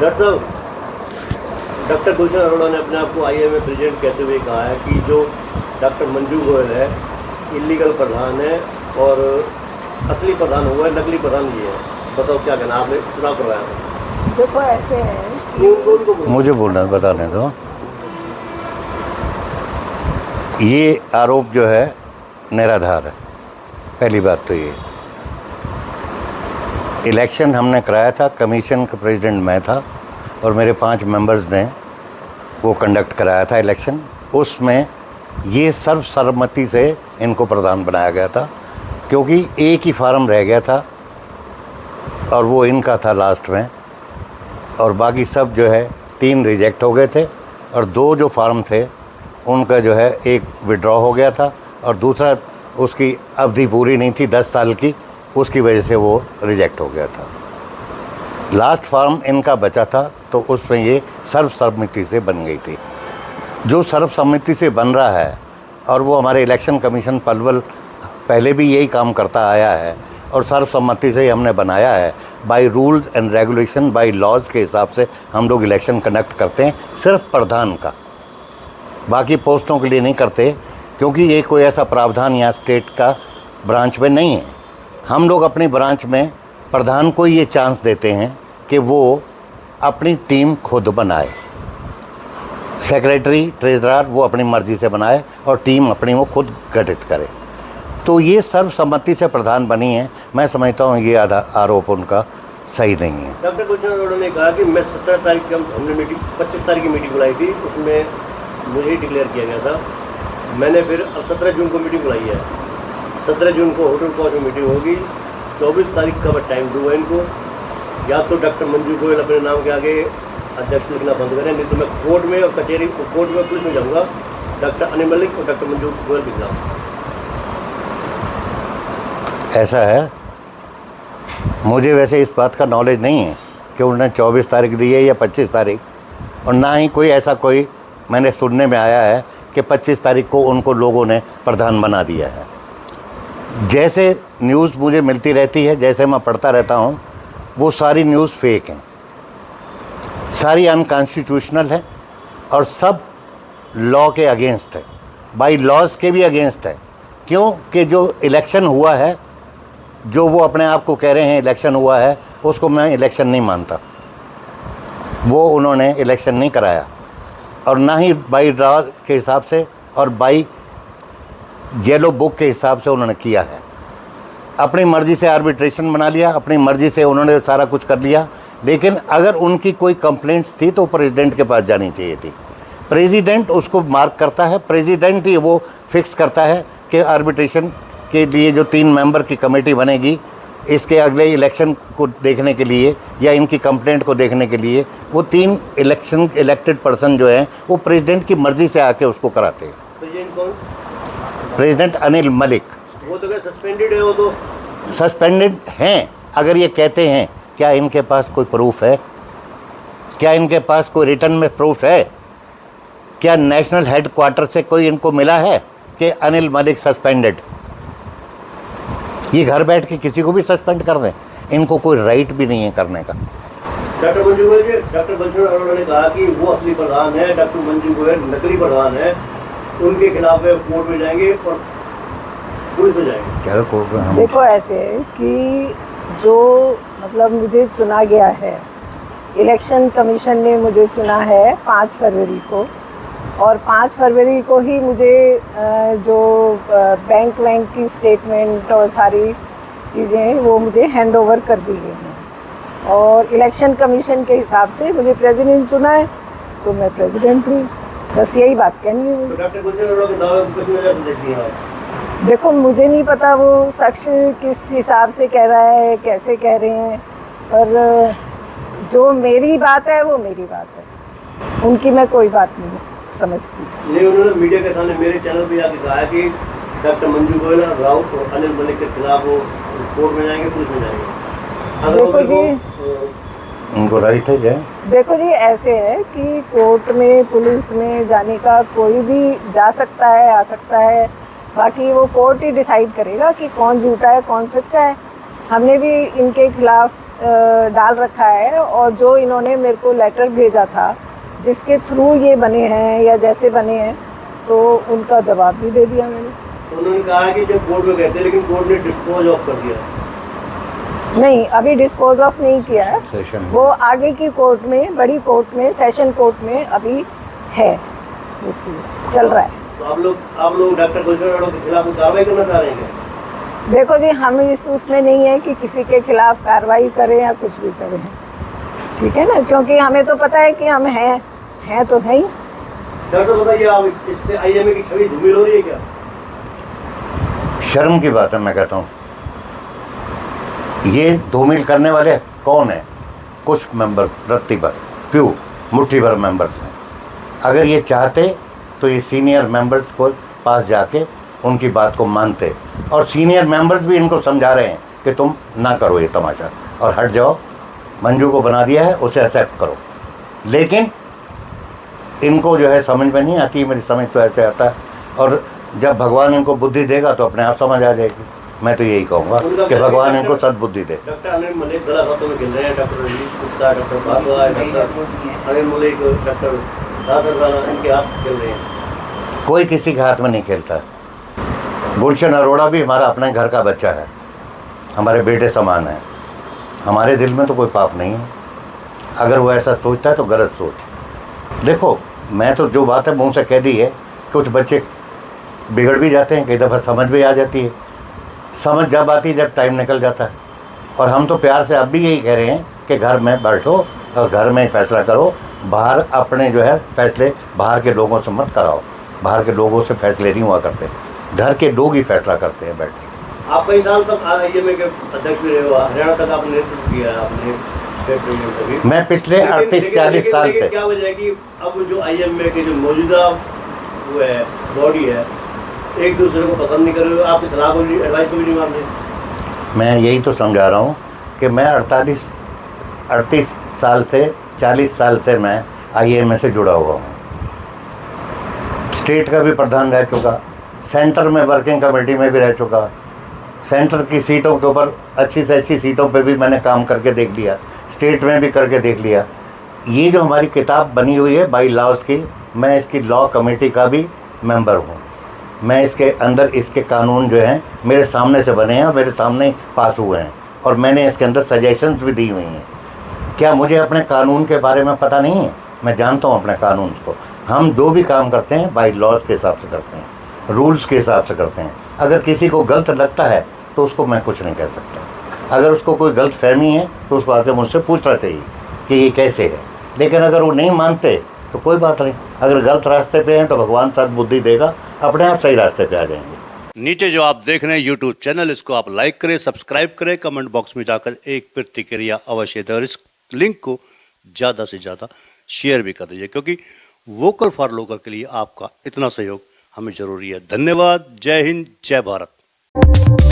Doctor साहब, doctor गुलशन अरोड़ा ने अपने आप को IIM में प्रेसिडेंट कहते हुए कहा है कि जो डॉक्टर मंजू गोयल है इलीगल प्रधान है और असली प्रधान हुआ है, नकली प्रधान ये है। बताओ क्या कहना, आपने चुनाव करवाया था। देखो ऐसे है उनको मुझे बोलना बताने दो। ये आरोप जो है निराधार है। पहली बात तो ये इलेक्शन हमने कराया था, कमीशन का प्रेसिडेंट मैं था और मेरे 5 मेंबर्स ने वो कंडक्ट कराया था इलेक्शन। उसमें ये सर्वसम्मति से इनको प्रधान बनाया गया था, क्योंकि एक ही फार्म रह गया था और वो इनका था लास्ट में, और बाकी सब जो है 3 रिजेक्ट हो गए थे और 2 जो फार्म थे उनका जो है एक विड्रॉ हो गया था और दूसरा उसकी अवधि पूरी नहीं थी 10 साल की, उसकी वजह से वो रिजेक्ट हो गया था। लास्ट फार्म इनका बचा था तो उसमें ये सर्वसम्मति से बन गई थी। जो सर्वसम्मति से बन रहा है, और वो हमारे इलेक्शन कमीशन पलवल पहले भी यही काम करता आया है और सर्वसम्मति से ही हमने बनाया है। By rules and regulation, by laws के हिसाब से हम लोग इलेक्शन कंडक्ट करते हैं, सिर्फ प्रधान का, बाकी पोस्टों के लिए नहीं करते, क्योंकि ये कोई ऐसा प्रावधान यहाँ स्टेट का ब्रांच में नहीं है। हम लोग अपनी ब्रांच में प्रधान को ये चांस देते हैं कि वो अपनी टीम खुद बनाए। सेक्रेटरी, ट्रेजरर वो अपनी मर्ज़ी से बनाए और टीम अपनी वो खुद गठित करे। तो ये सर्वसम्मति से प्रधान बनी है। मैं समझता हूँ ये आरोप उनका सही नहीं है। डॉक्टर गुलशन अरोड़ा ने कहा कि मैं 17 तारीख की हमने मीटिंग 25 तारीख की मीटिंग बुलाई थी, उसमें मुझे ही डिक्लेयर किया गया था। मैंने फिर अब 17 जून को मीटिंग बुलाई है। 17 जून को होटल पॉज में मीटिंग होगी। 24 तारीख का टाइम दूंगा इनको, या तो डॉक्टर मंजू गोयल अपने नाम के आगे अध्यक्ष लिखना बंद करें, नहीं तो मैं कोर्ट में और कचहरी कोर्ट में पुलिस में जाऊँगा, डॉक्टर अनिल मलिक और डॉक्टर मंजू गोयल के खिलाफ। ऐसा है, मुझे वैसे इस बात का नॉलेज नहीं है कि उन्होंने 24 तारीख दी है या 25 तारीख, और ना ही कोई ऐसा कोई मैंने सुनने में आया है कि 25 तारीख को उनको लोगों ने प्रधान बना दिया है। जैसे न्यूज़ मुझे मिलती रहती है, जैसे मैं पढ़ता रहता हूँ, वो सारी न्यूज़ फेक हैं, सारी अनकॉन्स्टिट्यूशनल है और सब लॉ के अगेंस्ट है, बाई लॉज के भी अगेंस्ट है। क्यों कि जो इलेक्शन हुआ है, जो वो अपने आप को कह रहे हैं इलेक्शन हुआ है, उसको मैं इलेक्शन नहीं मानता। वो उन्होंने इलेक्शन नहीं कराया और ना ही बाई ड्रा के हिसाब से और बाई येलो बुक के हिसाब से उन्होंने किया है। अपनी मर्ज़ी से आर्बिट्रेशन बना लिया, अपनी मर्ज़ी से उन्होंने सारा कुछ कर लिया। लेकिन अगर उनकी कोई कंप्लेंट्स थी तो प्रेसिडेंट के पास जानी चाहिए थी। प्रेसिडेंट उसको मार्क करता है, प्रेसिडेंट ही वो फिक्स करता है कि आर्बिट्रेशन के लिए जो 3 मेंबर की कमेटी बनेगी, इसके अगले इलेक्शन को देखने के लिए या इनकी कंप्लेंट को देखने के लिए, वो 3 इलेक्टेड पर्सन जो हैं वो प्रेसिडेंट की मर्ज़ी से आके उसको कराते हैं। प्रेसिडेंट कौन? प्रेसिडेंट अनिल मलिक। वो तो क्या सस्पेंडेड है? वो तो सस्पेंडेड हैं। अगर ये कहते हैं, क्या इनके पास कोई प्रूफ है? क्या इनके पास कोई रिटर्न में प्रूफ है? क्या नेशनल हेडक्वार्टर से कोई इनको मिला है कि अनिल मलिक सस्पेंडेड? ये घर बैठ के किसी को भी सस्पेंड कर दें, इनको कोई राइट भी नहीं है करने का। डॉक्टर मंजू गोयल, डॉक्टर गुलशन अरोड़ा ने कहा कि वो असली प्रधान है, डॉक्टर मंजू गोयल नकली प्रधान है, उनके खिलाफ कोर्ट में जाएंगे और पुलिस में जाएंगे। क्या कोर्ट में? देखो ऐसे है कि जो मतलब मुझे चुना गया है, इलेक्शन कमीशन ने मुझे चुना है 5 फरवरी को, और 5 फरवरी को ही मुझे जो बैंक की स्टेटमेंट और सारी चीज़ें वो मुझे हैंड ओवर कर दी गई हैं। और इलेक्शन कमीशन के हिसाब से मुझे प्रेसिडेंट चुना है तो मैं प्रेसिडेंट हूँ। बस यही बात कहनी है। तो डॉक्टर गुलशन अरोड़ा के दावे को किस नज़र से देखती हैं आप? देखो मुझे नहीं पता वो शख्स किस हिसाब से कह रहा है, कैसे कह रहे हैं, और जो मेरी बात है वो मेरी बात है, उनकी मैं कोई बात नहीं समझती। नहीं, उन्होंने मीडिया के सामने मेरे चैनल पे आके कहा है कि डॉक्टर मंजू गोयल, राउत और अनिल मलिक के खिलाफ वो कोर्ट में जाएंगे, पुलिस में जाएंगे। देखो जी, उनको राइट है क्या? देखो जी, ऐसे है कि कोर्ट में पुलिस में जाने का कोई भी जा सकता है, आ सकता है, बाकी वो कोर्ट ही डिसाइड करेगा कि कौन झूठा है कौन सच्चा है। हमने भी इनके खिलाफ डाल रखा है, और जो इन्होंने मेरे को लेटर भेजा था जिसके थ्रू ये बने हैं या जैसे बने हैं, तो उनका जवाब भी दे दिया मैंने। तो उन्होंने कहा कि जब कोर्ट में गए थे लेकिन कोर्ट ने डिस्पोज ऑफ कर दिया। नहीं, अभी डिस्पोज ऑफ नहीं किया है, सेशन वो आगे की कोर्ट में, बड़ी कोर्ट में, सेशन कोर्ट में अभी है, वो केस चल रहा है। तो आप लोग डॉक्टर गुलशन अरोड़ा के खिलाफ कोई कार्रवाई करना चाह रहे हैं क्या? देखो जी, हम इस उसमें नहीं है कि किसी के खिलाफ कार्रवाई करें या कुछ भी करें, ठीक है ना, क्योंकि हमें तो पता है कि हम हैं तो है ही। डॉक्टर साहब बताइए, आप इससे आईएमए की छवि धूमिल हो रही है क्या? शर्म की बात है, मैं कहता हूँ। ये धूमिल करने वाले कौन है? कुछ मेंबर, रत्ती भर, प्यू मुट्ठी भर मेंबर्स हैं। अगर ये चाहते तो ये सीनियर मेंबर्स को पास जाके उनकी बात को मानते, और सीनियर मेंबर्स भी इनको समझा रहे हैं कि तुम ना करो ये तमाशा और हट जाओ, मंजू को बना दिया है उसे एक्सेप्ट करो। लेकिन इनको जो है समझ में नहीं आती, मेरी समझ तो ऐसे आता है, और जब भगवान इनको बुद्धि देगा तो अपने आप समझ आ जाएगी। मैं तो यही कहूँगा कि भगवान इनको सद्बुद्धि दे। डॉक्टर अनिल मलिक गलत हाथों में खेल रहे हैं, doctor Rajneesh Gupta, doctor Bhardwaj, doctor Anil Malik, doctor Dasar Rana, इनके हाथ खेल रहे हैं। कोई किसी के हाथ में नहीं खेलता। गुलशन अरोड़ा भी हमारा अपने घर का बच्चा है, हमारे बेटे समान है, हमारे दिल में तो कोई पाप नहीं है। अगर वो ऐसा सोचता है तो गलत सोच। देखो, मैं तो जो बात है मुंह से कह दी है, कुछ बच्चे बिगड़ भी जाते हैं, कई दफ़ा समझ भी आ जाती है। समझ जब आती है जब टाइम निकल जाता है। और हम तो प्यार से अब भी यही कह रहे हैं कि घर में बैठो और घर में ही फैसला करो, बाहर अपने जो है फैसले बाहर के लोगों से मत कराओ। बाहर के लोगों से फैसले नहीं हुआ करते, घर के लोग ही फैसला करते हैं बैठ के। आप कई साल तक आईएमए के अध्यक्ष भी रहे हो, हरियाणा तक आपने नेतृत्व किया है, आपने स्टेट प्रेसिडेंट तक भी। मैं पिछले 38-40 साल से। क्या वजह है कि अब जो आईएमए के जो मौजूदा वो है बॉडी है, एक दूसरे को पसंद नहीं कर रहे हो, आपकी सलाह को एडवाइस को भी नहीं मान रहे? मैं यही तो समझा रहा हूँ कि मैं 38 साल से 40 साल से मैं आईएमए से जुड़ा हुआ हूँ। स्टेट का भी प्रधान रह चुका, सेंटर में वर्किंग कमेटी में भी रह चुका, सेंटर की सीटों के ऊपर अच्छी से अच्छी सीटों पे भी मैंने काम करके देख लिया, स्टेट में भी करके देख लिया। ये जो हमारी किताब बनी हुई है बाई लॉज की, मैं इसकी लॉ कमेटी का भी मेंबर हूँ। मैं इसके अंदर इसके कानून जो हैं मेरे सामने से बने हैं और मेरे सामने ही पास हुए हैं, और मैंने इसके अंदर सजेशंस भी दी हुई हैं। क्या मुझे अपने कानून के बारे में पता नहीं है? मैं जानता हूँ अपने कानून को। हम जो भी काम करते हैं बाई लॉज के हिसाब से करते हैं, रूल्स के हिसाब से करते हैं। अगर किसी को गलत लगता है तो उसको मैं कुछ नहीं कह सकता। अगर उसको कोई गलत फहमी है तो उसको आके मुझसे पूछना चाहिए कि ये कैसे है। लेकिन अगर वो नहीं मानते तो कोई बात नहीं, अगर गलत रास्ते पे हैं तो भगवान सद्बुद्धि देगा, अपने आप सही रास्ते पे आ जाएंगे। नीचे जो आप देख रहे हैं यूट्यूब चैनल, इसको आप लाइक करें, सब्सक्राइब करें, कमेंट बॉक्स में जाकर एक प्रतिक्रिया अवश्य दें, और इस लिंक को ज़्यादा से ज़्यादा शेयर भी कर दीजिए, क्योंकि वोकल फॉर लोकल के लिए आपका इतना सहयोग हमें ज़रूरी है। धन्यवाद। जय हिंद, जय भारत।